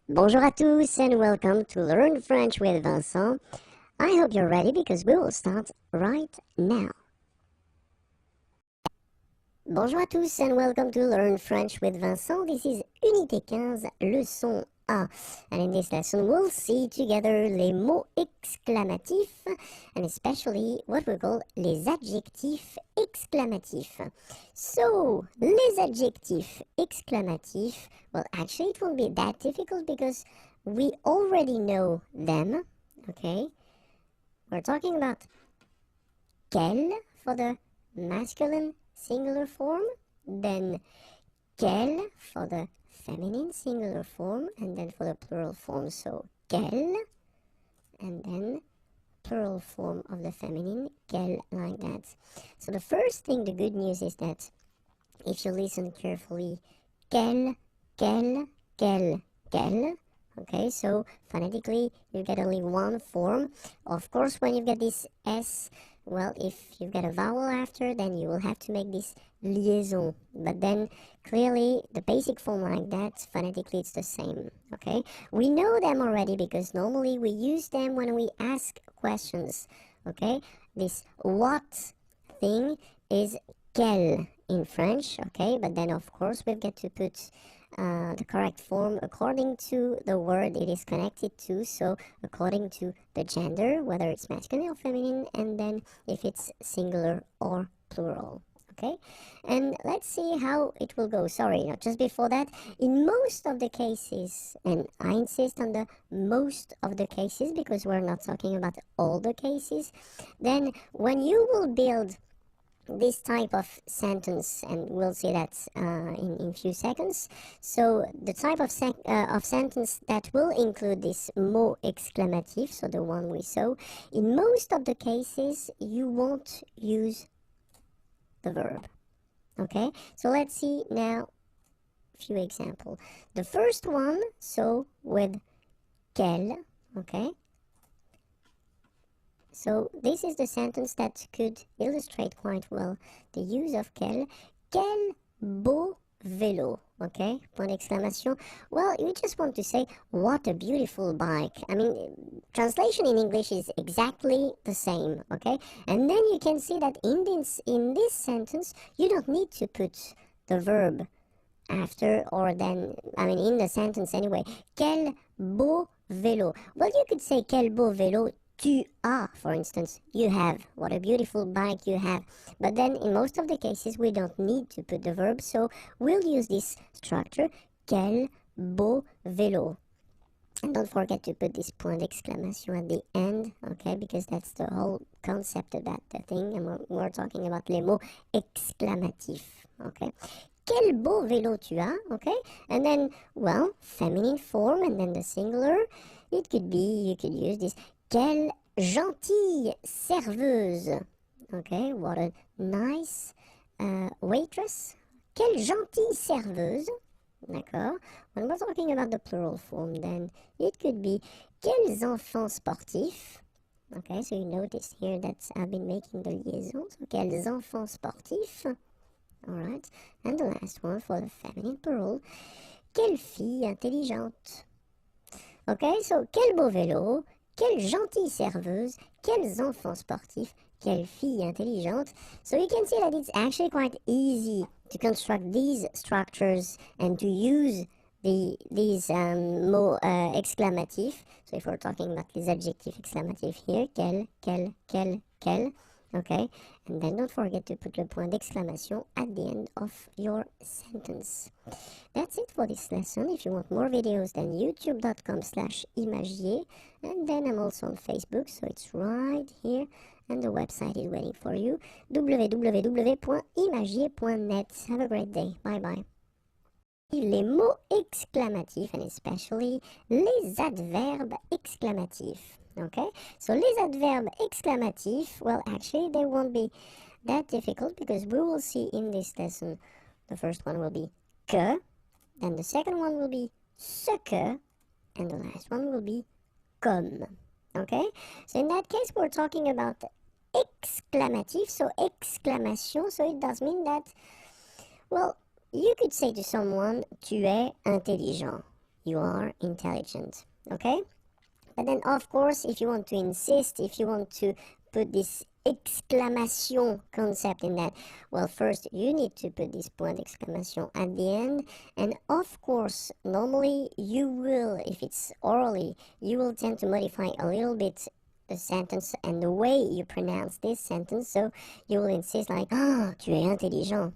Bonjour à tous and welcome to Learn French with Vincent. I hope you're ready because we will start right now. Bonjour à tous and welcome to Learn French with Vincent. This is Unité 15, leçon A. And in this lesson we'll see together les mots exclamatifs and especially what we call les adjectifs exclamatifs. So, les adjectifs exclamatifs, well actually it won't be that difficult because we already know them, okay? We're talking about quel for the masculine singular form, then quel for the feminine singular form, and then for the plural form, so quel, and then plural form of the feminine, quel, like that. So the first thing, the good news is that if you listen carefully, quel, quel, quel, quel, okay, so phonetically you get only one form. Of course, when you get this S, well, if you've got a vowel after, then you will have to make this liaison. But then, clearly, the basic form like that, phonetically it's the same, okay? We know them already because normally we use them when we ask questions, okay? This what thing is quel in French, okay? But then, of course, we've got to put the correct form according to the word it is connected to, so according to the gender, whether it's masculine or feminine, and then if it's singular or plural, okay? And let's see how it will go. Sorry, just before that, in most of the cases, and I insist on the most of the cases because we're not talking about all the cases, then when you will build this type of sentence, and we'll see that in few seconds. So the type of sentence that will include this mot exclamatif, so the one we saw, in most of the cases you won't use the verb. Okay, so let's see now a few examples. The first one, so with quel, okay. So this is the sentence that could illustrate quite well the use of quel. Quel beau vélo, okay? Point d'exclamation. Well, you just want to say, what a beautiful bike. I mean, translation in English is exactly the same, okay? And then you can see that in this sentence, you don't need to put the verb after or then, I mean, in the sentence anyway. Quel beau vélo. Well, you could say, quel beau vélo tu as, for instance. You have. What a beautiful bike you have. But then in most of the cases we don't need to put the verb, so we'll use this structure, quel beau vélo. And don't forget to put this point d'exclamation at the end, okay, because that's the whole concept of that thing, and we're talking about les mots exclamatifs, okay. Quel beau vélo tu as, okay, and then, well, feminine form, and then the singular, it could be, you could use this, quelle gentille serveuse, okay, what a nice waitress, quelle gentille serveuse, d'accord. When we're talking about the plural form, then it could be quels enfants sportifs. Okay, so you notice here that I've been making the liaison. So quels enfants sportifs. Alright, and the last one for the feminine plural, quelle fille intelligente. Okay, so quel beau vélo, quelle gentille serveuse, quels enfants sportifs, quelle fille intelligente. So you can see that it's actually quite easy to construct these structures and to use these mots exclamatifs. So if we're talking about les adjectifs exclamatifs here, quel, okay, and then don't forget to put le point d'exclamation at the end of your sentence. That's it for this lesson. If you want more videos, then youtube.com/imagier, and then I'm also on Facebook, so it's right here, and the website is waiting for you, www.imagier.net. Have a great day. Bye bye. Les mots exclamatifs, and especially les adverbes exclamatifs. Okay, so les adverbes exclamatifs, well, actually, they won't be that difficult because we will see in this lesson, the first one will be que, then the second one will be ce que, and the last one will be comme. Okay, so in that case, we're talking about exclamatif, so exclamation, so it does mean that, well, you could say to someone, tu es intelligent. you are intelligent. Okay? But then, of course, if you want to insist, if you want to put this exclamation concept in that, well, first you need to put this point d'exclamation at the end. And of course, normally you will, if it's orally, you will tend to modify a little bit the sentence and the way you pronounce this sentence. So you will insist like, ah, tu es intelligent.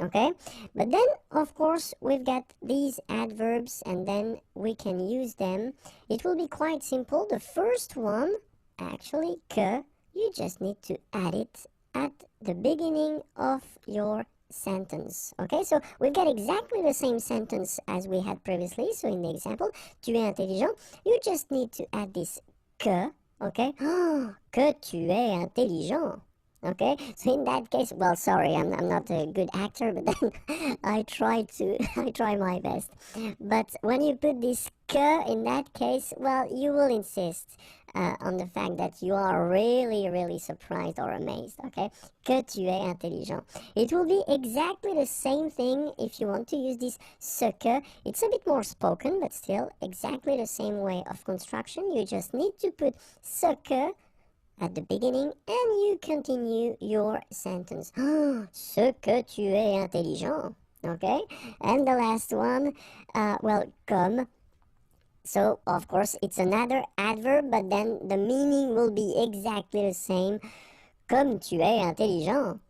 Okay, but then of course we've got these adverbs and then we can use them. It will be quite simple. The first one, actually, que, you just need to add it at the beginning of your sentence. Okay, so we've got exactly the same sentence as we had previously. So in the example, tu es intelligent, you just need to add this que. Okay, que tu es intelligent. Okay, so in that case, well, sorry, I'm not a good actor, but then I try my best. But when you put this que in that case, well, you will insist on the fact that you are really, really surprised or amazed, okay? Que tu es intelligent. It will be exactly the same thing if you want to use this ce que. It's a bit more spoken, but still exactly the same way of construction. You just need to put ce que at the beginning and you continue your sentence. Ce que tu es intelligent. Okay? And the last one, well, comme. So, of course, it's another adverb, but then the meaning will be exactly the same. Comme tu es intelligent.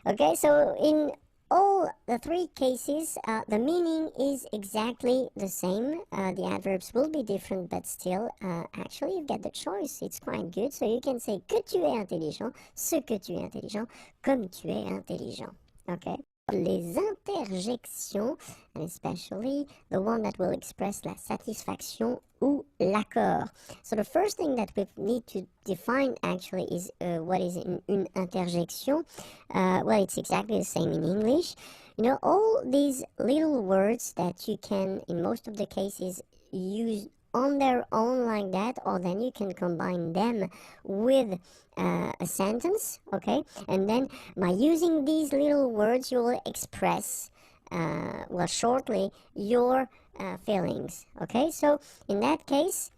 Okay, so in all the three cases, the meaning is exactly the same. The adverbs will be different, but still, actually, you get the choice. It's quite good. So you can say que tu es intelligent, ce que tu es intelligent, comme tu es intelligent. Okay? Les interjections, and especially the one that will express la satisfaction ou l'accord. So the first thing that we need to define actually is what is une interjection. Well, it's exactly the same in English. You know, all these little words that you can, in most of the cases, use on their own like that, or then you can combine them with a sentence, okay? And then by using these little words, you will express, well, shortly, your feelings, okay? So in that case,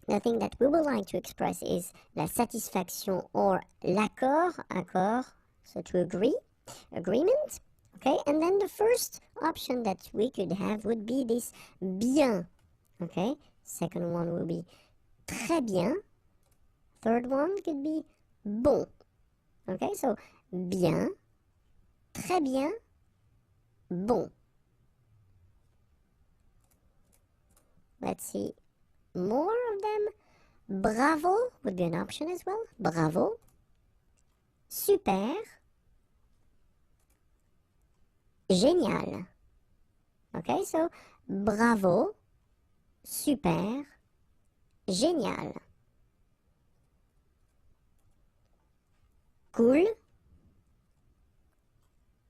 the thing that we would like to express is la satisfaction or l'accord, accord, so to agree, agreement, okay? And then the first option that we could have would be this bien, okay? Second one will be très bien. Third one could be bon. Okay, so bien, très bien, bon. Let's see more of them. Bravo would be an option as well. Bravo. Super. Génial. Okay, so bravo. Super, génial. Cool,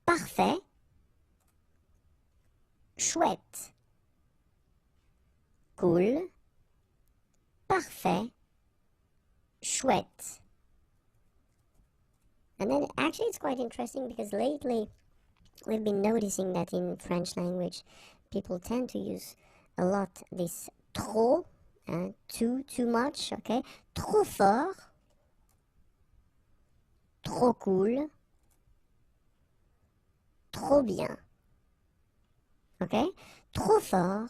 parfait, chouette. Cool, parfait, chouette. And then actually it's quite interesting because lately we've been noticing that in French language people tend to use a lot this trop, too much, okay? Trop fort, trop cool, trop bien, okay? Trop fort,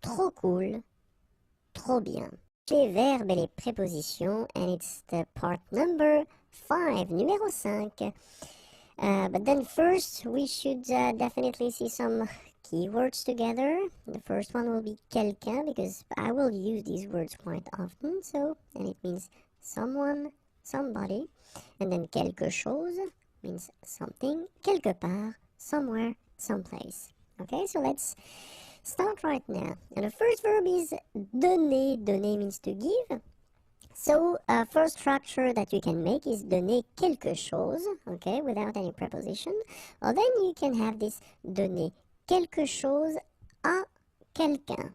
trop cool, trop bien. Les verbes et les prépositions, and it's the part number 5, numéro 5. But then first we should definitely see some keywords together. The first one will be quelqu'un, because I will use these words quite often, so, and it means someone, somebody. And then quelque chose means something, quelque part, somewhere, someplace. Okay, so let's start right now. And the first verb is donner. Donner means to give. So, first structure that you can make is donner quelque chose, okay, without any preposition. Or then you can have this donner quelque chose à quelqu'un,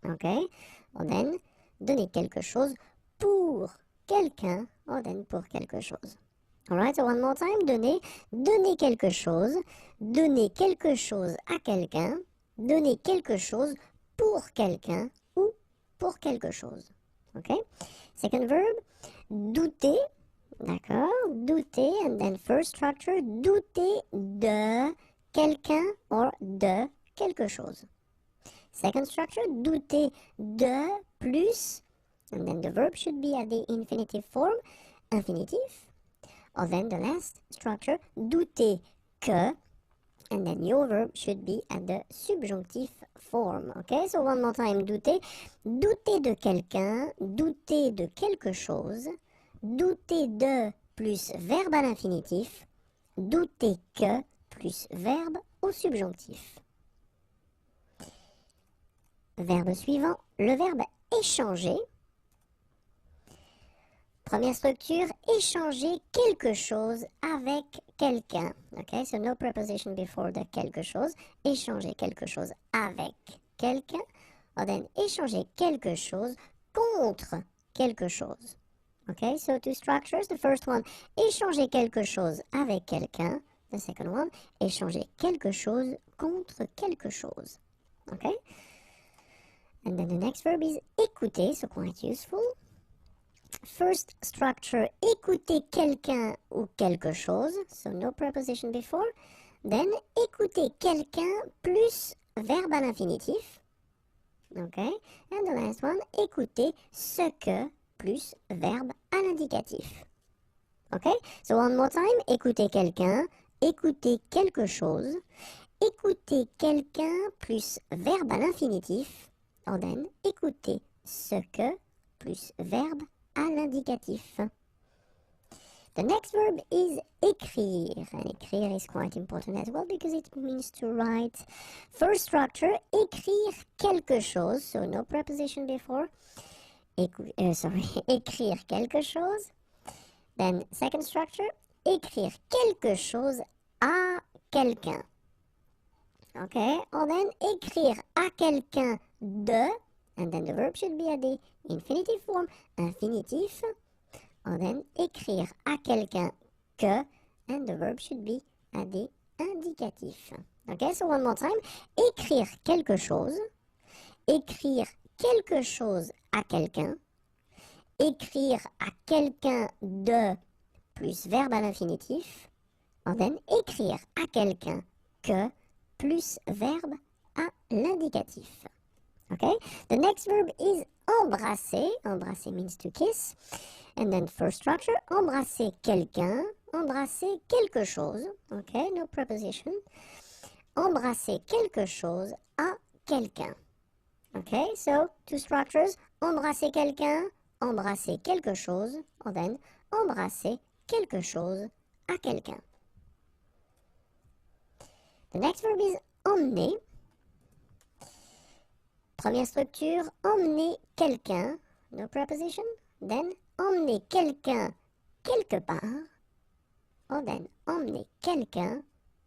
okay? Or then donner quelque chose pour quelqu'un, or then pour quelque chose. Alright, so one more time, donner quelque chose à quelqu'un, donner quelque chose pour quelqu'un ou pour quelque chose. OK? Second verb, douter. D'accord? Douter, and then first structure, douter de quelqu'un or de quelque chose. Second structure, douter de plus, and then the verb should be at the infinitive form, infinitive. Or then the last structure, douter que, and then your verb should be at the subjunctive form. Okay, so one more time, douter. Douter de quelqu'un, douter de quelque chose, douter de plus verbe à l'infinitif, douter que plus verbe au subjonctif. Verbe suivant, le verbe échanger. Première structure, échanger quelque chose avec quelqu'un. Okay, so no preposition before the quelque chose. Échanger quelque chose avec quelqu'un. Or then échanger quelque chose contre quelque chose. Okay, so two structures. The first one, échanger quelque chose avec quelqu'un. The second one, échanger quelque chose contre quelque chose. Okay? And then the next verb is écouter, so quite useful. First structure, écouter quelqu'un ou quelque chose, so no preposition before. Then, écouter quelqu'un plus verbe à l'infinitif. Okay? And the last one, écouter ce que plus verbe à l'indicatif. Okay? So one more time, écouter quelqu'un, écouter quelque chose, écouter quelqu'un plus verbe à l'infinitif. Or then, écouter ce que plus verbe à l'indicatif. The next verb is écrire, and écrire is quite important as well because it means to write. First structure, écrire quelque chose, so no preposition before. Écrire quelque chose. Then second structure, écrire quelque chose à quelqu'un. Okay, or then écrire à quelqu'un de, and then the verb should be at the infinitive form, infinitif. Or then écrire à quelqu'un que, and the verb should be at the indicatif. Okay, so one more time, écrire quelque chose, écrire quelque chose à quelqu'un, écrire à quelqu'un de plus verbe à l'infinitif, or then écrire à quelqu'un que plus verbe à l'indicatif. Okay, the next verb is embrasser. Embrasser means to kiss. And then first structure, embrasser quelqu'un, embrasser quelque chose. Okay, no preposition. Embrasser quelque chose à quelqu'un. Okay, so two structures, embrasser quelqu'un, embrasser quelque chose, or then embrasser quelque chose à quelqu'un. The next verb is emmener. Première structure, emmener quelqu'un, no preposition. Then, emmener quelqu'un quelque part. Or then, emmener quelqu'un,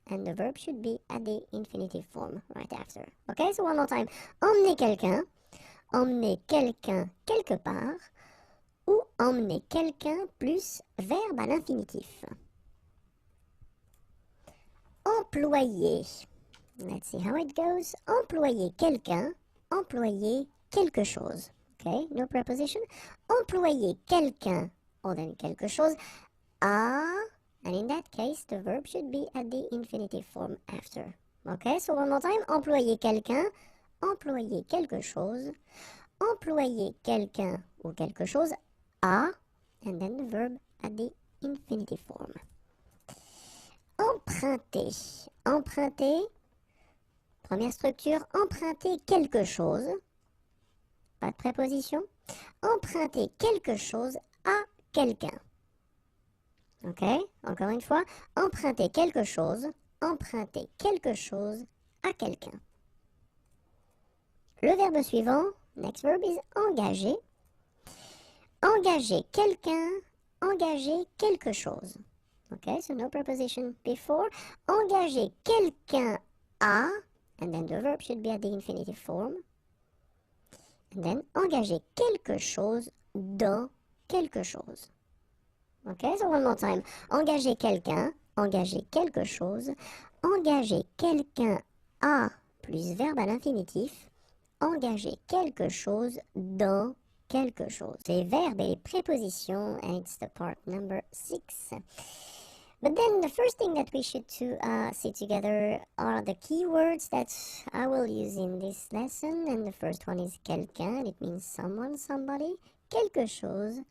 and the verb should be at the infinitive form right after. Okay, so one more time. Emmener quelqu'un quelque part, ou emmener quelqu'un plus verbe à l'infinitif. Employer. Let's see how it goes. Employer quelqu'un, employer quelque chose. Okay, no preposition. Employer quelqu'un, or then quelque chose, à, and in that case, the verb should be at the infinitive form after. Okay, so one more time. Employer quelqu'un, employer quelque chose, employer quelqu'un ou quelque chose, à, and then the verb at the infinitive form. Emprunter. Emprunter. Première structure, emprunter quelque chose. Pas de préposition. Emprunter quelque chose à quelqu'un. Ok, encore une fois. Emprunter quelque chose. Emprunter quelque chose à quelqu'un. Le verbe suivant, next verb is engager. Engager quelqu'un, engager quelque chose. Okay, so no preposition before. Engager quelqu'un à, and then the verb should be at the infinitive form. And then engager quelque chose dans quelque chose. Okay, so one more time. Engager quelqu'un, engager quelque chose, engager quelqu'un à plus verbe à l'infinitif, engager quelque chose dans quelque chose. Les verbes et les prépositions, and it's the part number 6. But then the first thing that we should see together are the keywords that I will use in this lesson. And the first one is quelqu'un. It means someone, somebody. Quelque chose,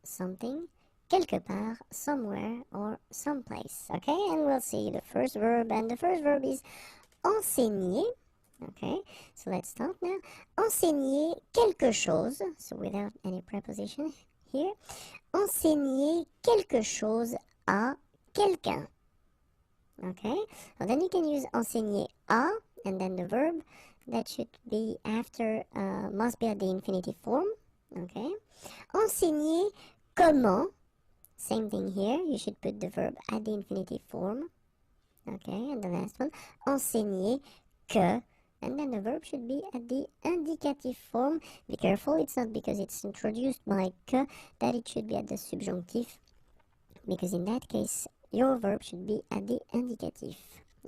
something. Quelque part, somewhere, or someplace. Okay, and we'll see the first verb. And the first verb is enseigner. Okay, so let's start now. Enseigner quelque chose. So without any preposition here. Enseigner quelque chose à quelqu'un. Okay, well, then you can use enseigner à, and then the verb that should be after must be at the infinitive form. Okay, enseigner comment. Same thing here. You should put the verb at the infinitive form. Okay, and the last one, enseigner que. And then the verb should be at the indicative form. Be careful, it's not because it's introduced by que that it should be at the subjunctive, because in that case, your verb should be at the indicative.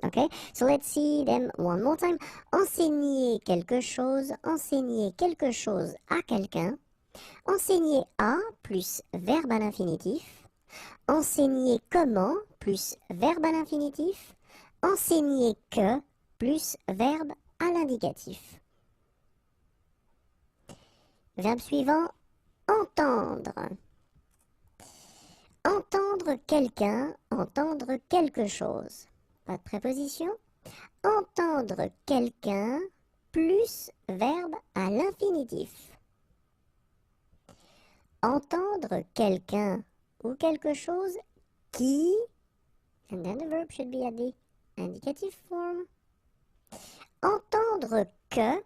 Okay, so let's see them one more time. Enseigner quelque chose à quelqu'un. Enseigner à plus verbe à l'infinitif. Enseigner comment plus verbe à l'infinitif. Enseigner que plus verbe à l'indicatif. Verbe suivant, entendre. Entendre quelqu'un, entendre quelque chose. Pas de préposition. Entendre quelqu'un plus verbe à l'infinitif. Entendre quelqu'un ou quelque chose qui, and then the verb should be at the indicative form. Entendre que,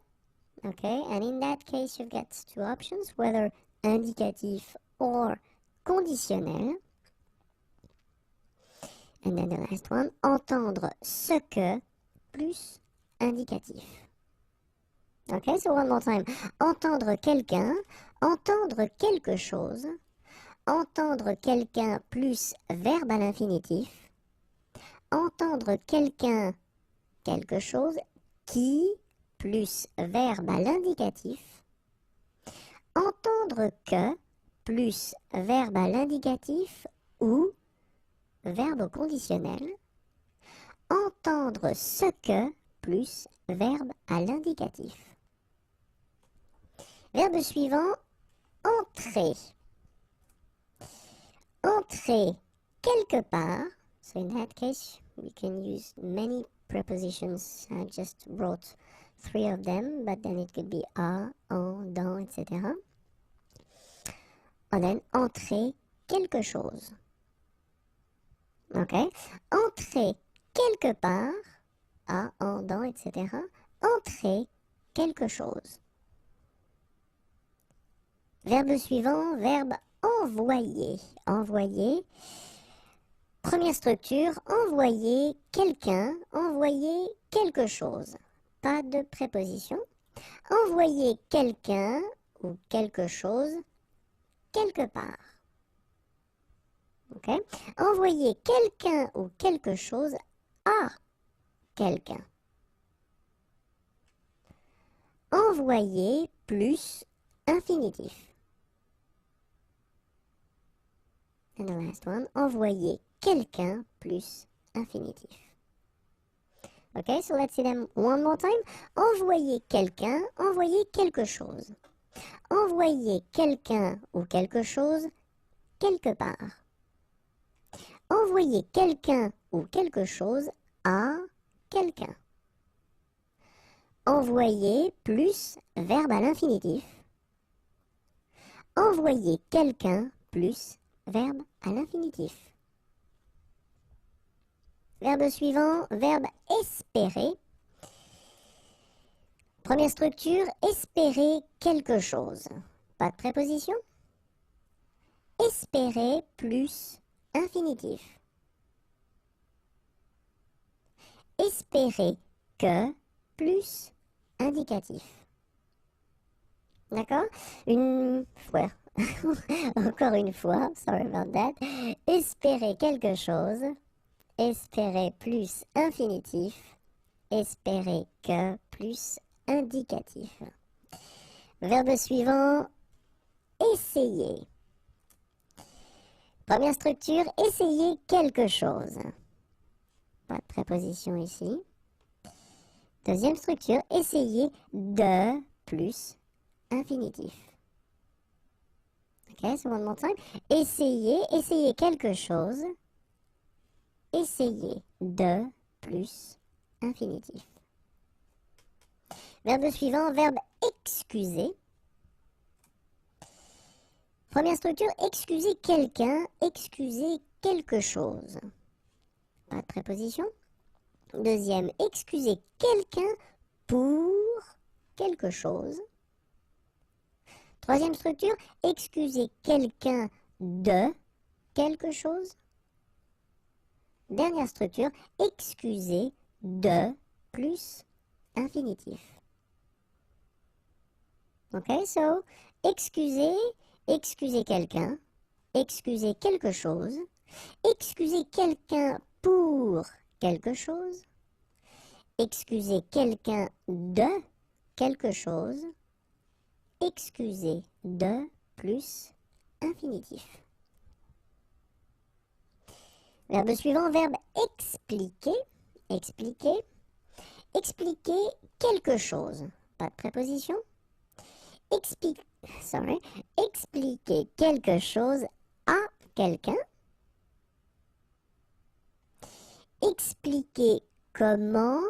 okay, and in that case you've got two options, whether indicatif or conditionnel. And then the last one, entendre ce que plus indicatif. Okay, so one more time. Entendre quelqu'un, entendre quelque chose, entendre quelqu'un plus verbe à l'infinitif, entendre quelqu'un, quelque chose, qui plus verbe à l'indicatif, entendre que plus verbe à l'indicatif ou verbe au conditionnel, entendre ce que plus verbe à l'indicatif. Verbe suivant, entrer. Entrer quelque part. So in that case, we can use many prepositions. I just wrote 3 of them, but then it could be à, en, dans, etc. And then entrer quelque chose. Okay? Entrer quelque part, à, en, dans, etc. Entrer quelque chose. Verbe suivant, verbe envoyer. Envoyer. Première structure, envoyer quelqu'un, envoyer quelque chose. Pas de préposition. Envoyer quelqu'un ou quelque chose quelque part. Okay? Envoyer quelqu'un ou quelque chose à quelqu'un. Envoyer plus infinitif. And the last one, envoyer quelqu'un plus infinitif. Okay, so let's see them one more time. Envoyer quelqu'un, envoyer quelque chose. Envoyer quelqu'un ou quelque chose quelque part. Envoyer quelqu'un ou quelque chose à quelqu'un. Envoyer plus verbe à l'infinitif. Envoyer quelqu'un plus verbe à l'infinitif. Verbe suivant, verbe espérer. Première structure, espérer quelque chose. Pas de préposition. Espérer plus infinitif. Espérer que plus indicatif. D'accord? Une fois. Encore une fois, sorry about that. Espérer quelque chose. Espérer plus infinitif. Espérer que plus indicatif. Verbe suivant, essayer. Première structure, essayer quelque chose. Pas de préposition ici. Deuxième structure, essayer de plus infinitif. Ok, so one more time. Essayer quelque chose. Essayer de plus infinitif. Verbe suivant, verbe excuser. Première structure, excuser quelqu'un, excuser quelque chose. Pas de préposition. Deuxième, excuser quelqu'un pour quelque chose. Troisième structure, excuser quelqu'un de quelque chose. Dernière structure, excuser de plus infinitif. Ok, so, excuser quelqu'un, excuser quelque chose, excuser quelqu'un pour quelque chose, excuser quelqu'un de quelque chose, excuser de plus infinitif. Verbe suivant, verbe expliquer. Expliquer. Expliquer quelque chose. Pas de préposition. Expliquer quelque chose à quelqu'un. Expliquer comment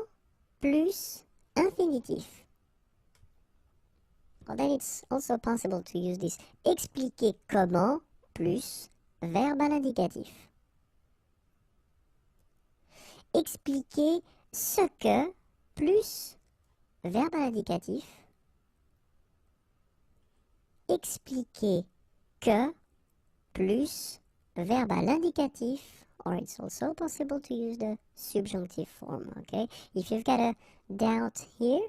plus infinitif. Well, then it's also possible to use this. Expliquer comment plus verbe à l'indicatif. Expliquer ce que plus verbe à l'indicatif. Expliquer que plus verbe à l'indicatif, or it's also possible to use the subjunctive form, okay? If you've got a doubt here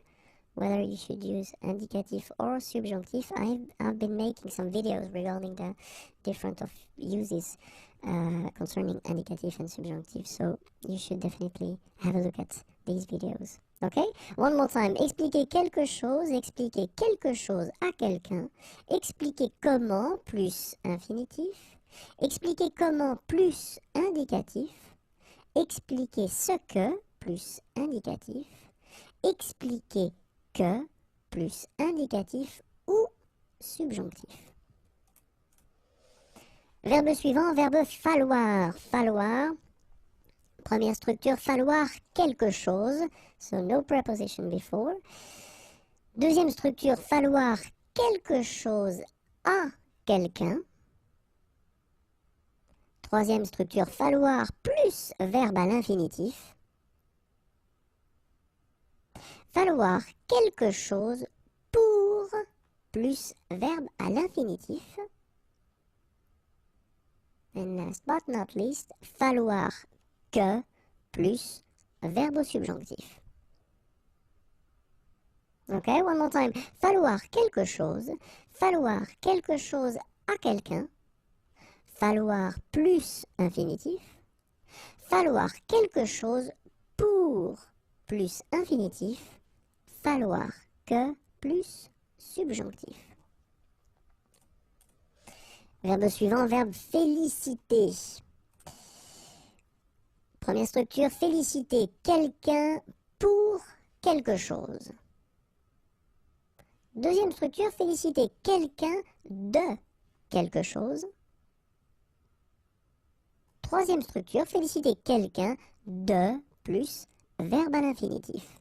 whether you should use indicative or subjunctive, I've been making some videos regarding the different of uses concerning indicative and subjunctive, so you should definitely have a look at these videos. Okay? One more time. Expliquer quelque chose à quelqu'un. Expliquer comment plus infinitif. Expliquer comment plus indicatif. Expliquer ce que plus indicatif. Expliquer que plus indicatif ou subjonctif. Verbe suivant, verbe falloir. Falloir. Première structure, falloir quelque chose. So no preposition before. Deuxième structure, falloir quelque chose à quelqu'un. Troisième structure, falloir plus verbe à l'infinitif. Falloir quelque chose pour plus verbe à l'infinitif. And last but not least, falloir que plus verbe au subjonctif. Ok, one more time. Falloir quelque chose à quelqu'un. Falloir plus infinitif. Falloir quelque chose pour plus infinitif. Falloir que plus subjonctif. Verbe suivant, verbe féliciter. Première structure, féliciter quelqu'un pour quelque chose. Deuxième structure, féliciter quelqu'un de quelque chose. Troisième structure, féliciter quelqu'un de plus verbe à l'infinitif.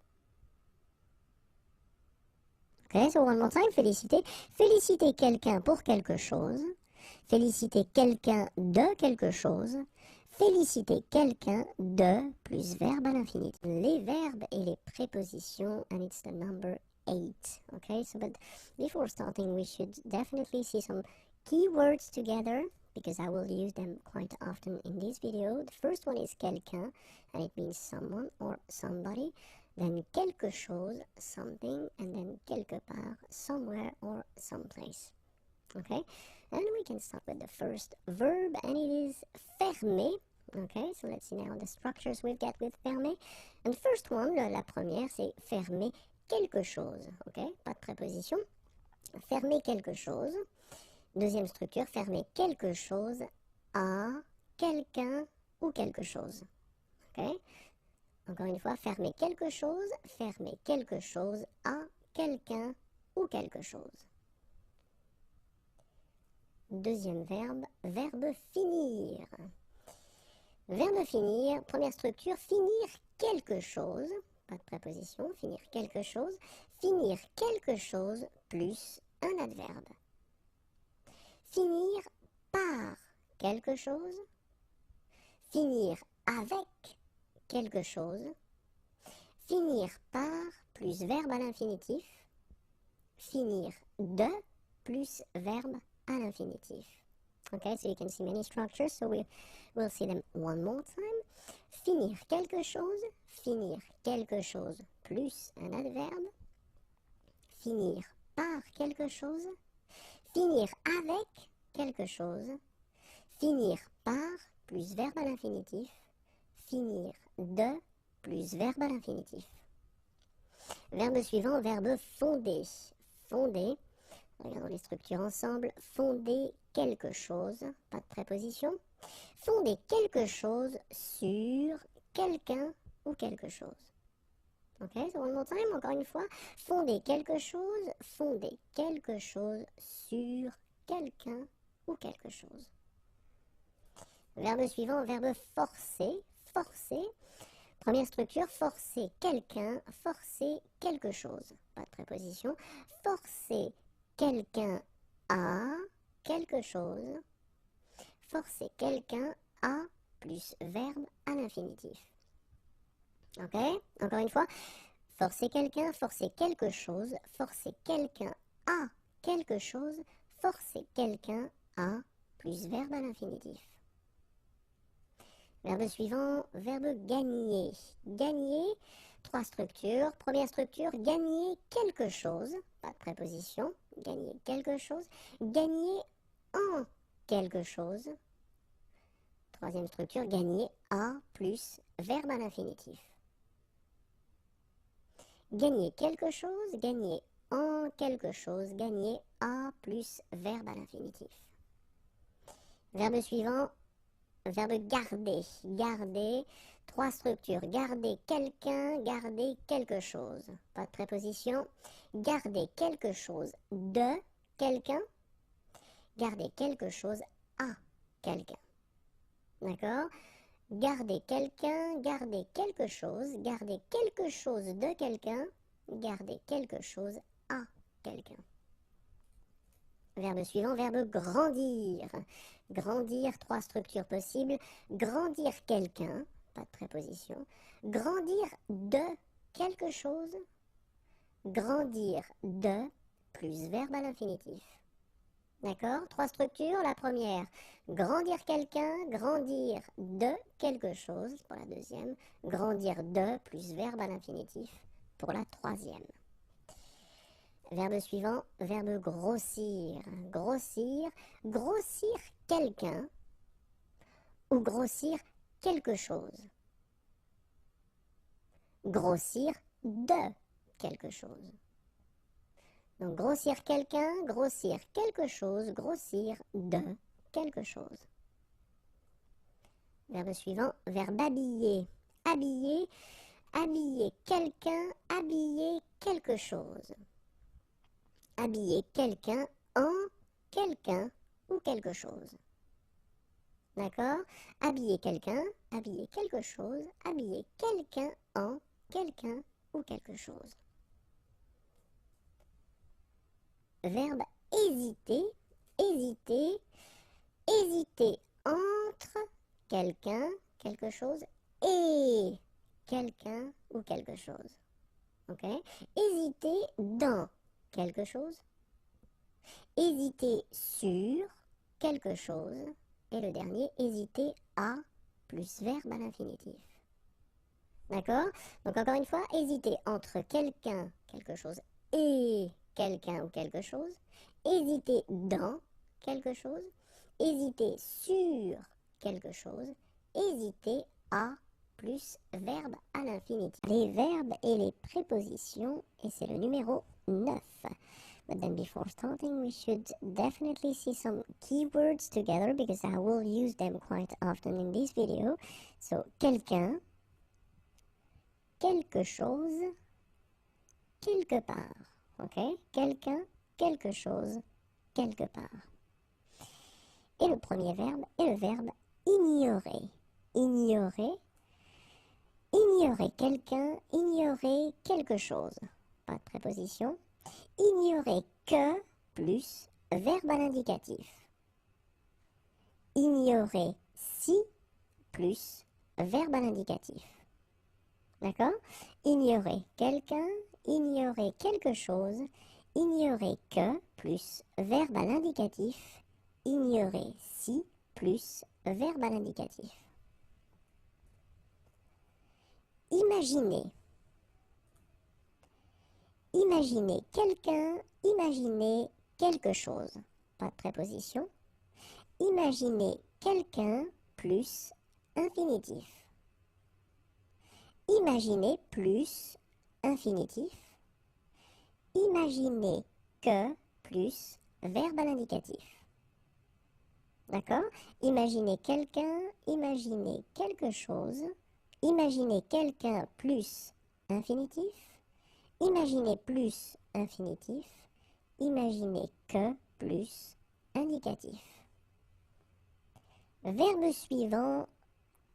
Ok, so one more time, féliciter. Féliciter quelqu'un pour quelque chose. Féliciter quelqu'un de quelque chose. Féliciter quelqu'un de plus verbe à l'infinitif. Les verbes et les prépositions, and it's the number 8. Okay, so but before starting, we should definitely see some keywords together, because I will use them quite often in this video. The first one is quelqu'un, and it means someone or somebody. Then quelque chose, something, and then quelque part, somewhere or someplace. Okay, and we can start with the first verb, and it is fermer. Okay, so let's see now the structures we've got with fermer. And the first one, la première, c'est fermer quelque chose. Ok, pas de préposition. Fermer quelque chose. Deuxième structure, fermer quelque chose à quelqu'un ou quelque chose. Ok. Encore une fois, fermer quelque chose à quelqu'un ou quelque chose. Deuxième verbe, verbe finir. Verbe finir, première structure, finir quelque chose, pas de préposition, finir quelque chose plus un adverbe. Finir par quelque chose, finir avec quelque chose, finir par plus verbe à l'infinitif, finir de plus verbe à l'infinitif. Okay, so you can see many structures, so we'll see them one more time. Finir quelque chose plus un adverbe, finir par quelque chose, finir avec quelque chose, finir par plus verbe à l'infinitif, finir de plus verbe à l'infinitif. Verbe suivant, verbe fonder. Fonder, regardons les structures ensemble. Fonder quelque chose, pas de préposition. Fonder quelque chose sur quelqu'un ou quelque chose. Ok, so one more time, encore une fois. Fonder quelque chose sur quelqu'un ou quelque chose. Verbe suivant, verbe forcer. Forcer. Première structure, forcer quelqu'un, forcer quelque chose. Pas de préposition. Forcer quelqu'un à quelque chose. Forcer quelqu'un à plus verbe à l'infinitif. Ok? Encore une fois. Forcer quelqu'un, forcer quelque chose, forcer quelqu'un à quelque chose, forcer quelqu'un à plus verbe à l'infinitif. Verbe suivant, verbe gagner. Gagner, trois structures. Première structure, gagner quelque chose, pas de préposition, gagner quelque chose. Gagner en quelque chose. Troisième structure, gagner à plus verbe à l'infinitif. Gagner quelque chose, gagner en quelque chose, gagner à plus verbe à l'infinitif. Verbe suivant, verbe garder. Garder, trois structures. Garder quelqu'un, garder quelque chose. Pas de préposition. Garder quelque chose de quelqu'un. Garder quelque chose à quelqu'un. D'accord? Garder quelqu'un, garder quelque chose de quelqu'un, garder quelque chose à quelqu'un. Verbe suivant, verbe grandir. Grandir, trois structures possibles. Grandir quelqu'un, pas de préposition. Grandir de quelque chose. Grandir de plus verbe à l'infinitif. D'accord? Trois structures. La première, grandir quelqu'un, grandir de quelque chose pour la deuxième. Grandir de plus verbe à l'infinitif pour la troisième. Verbe suivant, verbe grossir. Grossir, grossir quelqu'un ou grossir quelque chose. Grossir de quelque chose. Donc, grossir quelqu'un, grossir quelque chose, grossir de quelque chose. Verbe suivant, verbe habiller. Habiller, habiller quelqu'un, habiller quelque chose. Habiller quelqu'un en quelqu'un ou quelque chose. D'accord? Habiller quelqu'un, habiller quelque chose, habiller quelqu'un en quelqu'un ou quelque chose. Verbe hésiter, hésiter, hésiter entre quelqu'un, quelque chose et quelqu'un ou quelque chose. Ok? Hésiter dans quelque chose, hésiter sur quelque chose, et le dernier, hésiter à plus verbe à l'infinitif. D'accord? Donc encore une fois, hésiter entre quelqu'un, quelque chose et quelqu'un ou quelque chose, hésiter dans quelque chose, hésiter sur quelque chose, hésiter à plus verbe à l'infinitif. Les verbes et les prépositions, et c'est le numéro 9. But then before starting, we should definitely see some keywords together because I will use them quite often in this video. So, quelqu'un, quelque chose, quelque part. Ok? Quelqu'un, quelque chose, quelque part. Et le premier verbe est le verbe ignorer. Ignorer. Ignorer quelqu'un, ignorer quelque chose. Pas de préposition. Ignorer que plus verbe à l'indicatif. Ignorer si plus verbe à l'indicatif. D'accord? Ignorer quelqu'un, ignorer quelque chose, ignorer que plus verbe à l'indicatif, ignorer si plus verbe à l'indicatif. Imaginer. Imaginer quelqu'un, imaginer quelque chose. Pas de préposition. Imaginer quelqu'un plus infinitif. Imaginer plus infinitif. Imaginer que plus verbe à l'indicatif. D'accord? Imaginer quelqu'un, imaginer quelque chose. Imaginer quelqu'un plus infinitif. Imaginer plus infinitif. Imaginer que plus indicatif. Verbe suivant,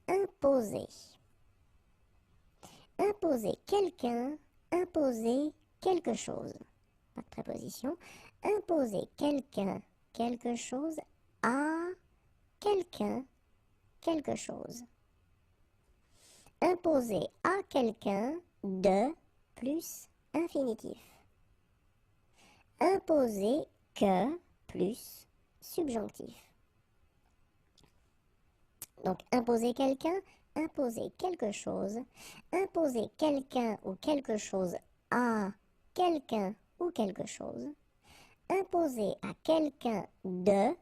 imposer. Imposer quelqu'un, imposer quelque chose. Pas de préposition. Imposer quelqu'un, quelque chose à quelqu'un, quelque chose. Imposer à quelqu'un de plus infinitif. Imposer que plus subjonctif. Donc, imposer quelqu'un, imposer quelque chose, imposer quelqu'un ou quelque chose à quelqu'un ou quelque chose, imposer à quelqu'un de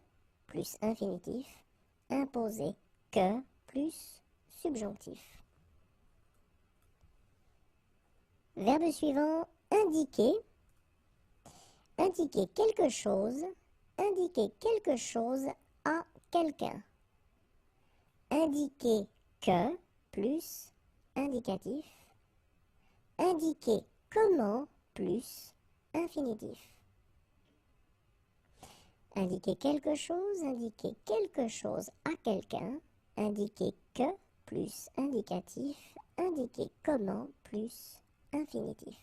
plus infinitif, imposer que plus subjonctif. Verbe suivant, indiquer. Indiquer quelque chose, indiquer quelque chose à quelqu'un. Indiquer que plus indicatif. Indiquer comment plus infinitif. Indiquer quelque chose à quelqu'un. Indiquer que plus indicatif. Indiquer comment plus infinitif.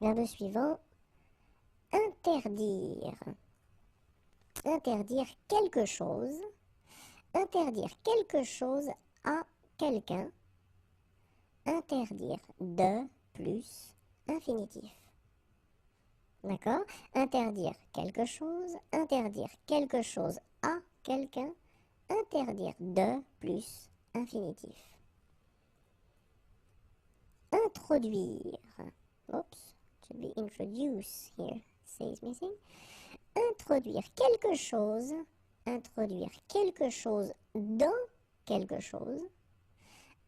Verbe suivant, interdire. Interdire quelque chose. Interdire quelque chose à quelqu'un. Interdire de plus infinitif. D'accord? Interdire quelque chose à quelqu'un. Interdire de plus infinitif. Introduire. Oops, should be introduce here, says missing. Introduire quelque chose dans quelque chose,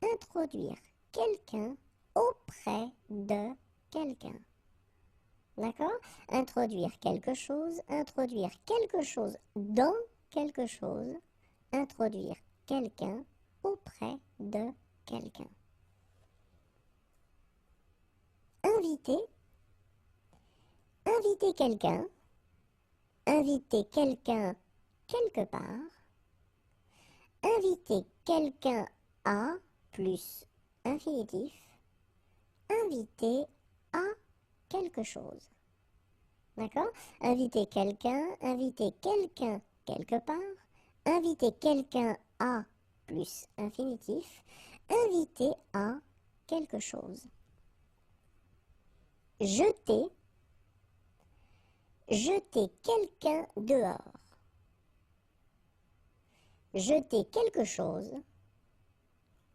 introduire quelqu'un auprès de quelqu'un. D'accord? Introduire quelque chose dans quelque chose, introduire quelqu'un auprès de quelqu'un. Inviter. Inviter quelqu'un. Inviter quelqu'un quelque part. Inviter quelqu'un à plus infinitif. Inviter à quelque chose. D'accord? Inviter quelqu'un quelque part. Inviter quelqu'un à plus infinitif. Inviter à quelque chose. Jeter. Jeter quelqu'un dehors. Jeter quelque chose.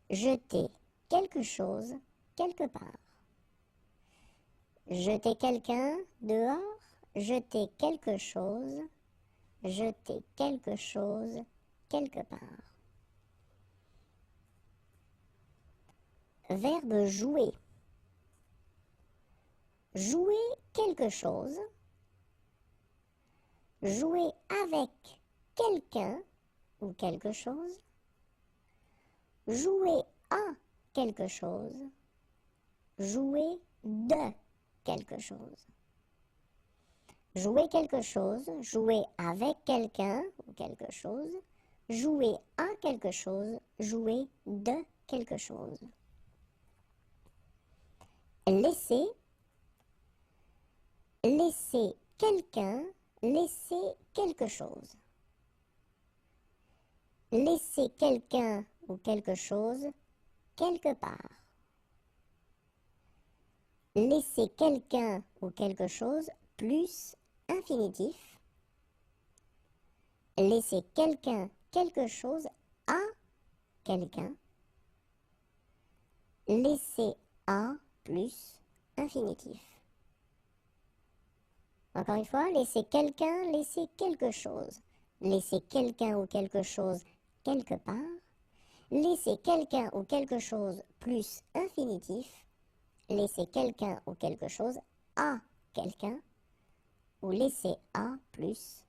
Jeter quelque chose quelque part. Jeter quelqu'un dehors. Jeter quelque chose. Jeter quelque chose quelque part. verbe jouer. Jouer quelque chose. Jouer avec quelqu'un ou quelque chose. Jouer à quelque chose. Jouer de quelque chose. Jouer quelque chose, jouer avec quelqu'un ou quelque chose. Jouer à quelque chose, jouer de quelque chose. Laisser, laisser quelqu'un, laisser quelque chose. Laisser quelqu'un ou quelque chose quelque part. Laisser quelqu'un ou quelque chose plus infinitif. Laisser quelqu'un quelque chose à quelqu'un. Laisser à plus infinitif. Encore une fois, laisser quelqu'un, laisser quelque chose. Laisser quelqu'un ou quelque chose quelque part. Laisser quelqu'un ou quelque chose plus infinitif. Laisser quelqu'un ou quelque chose à quelqu'un. Ou laisser à plus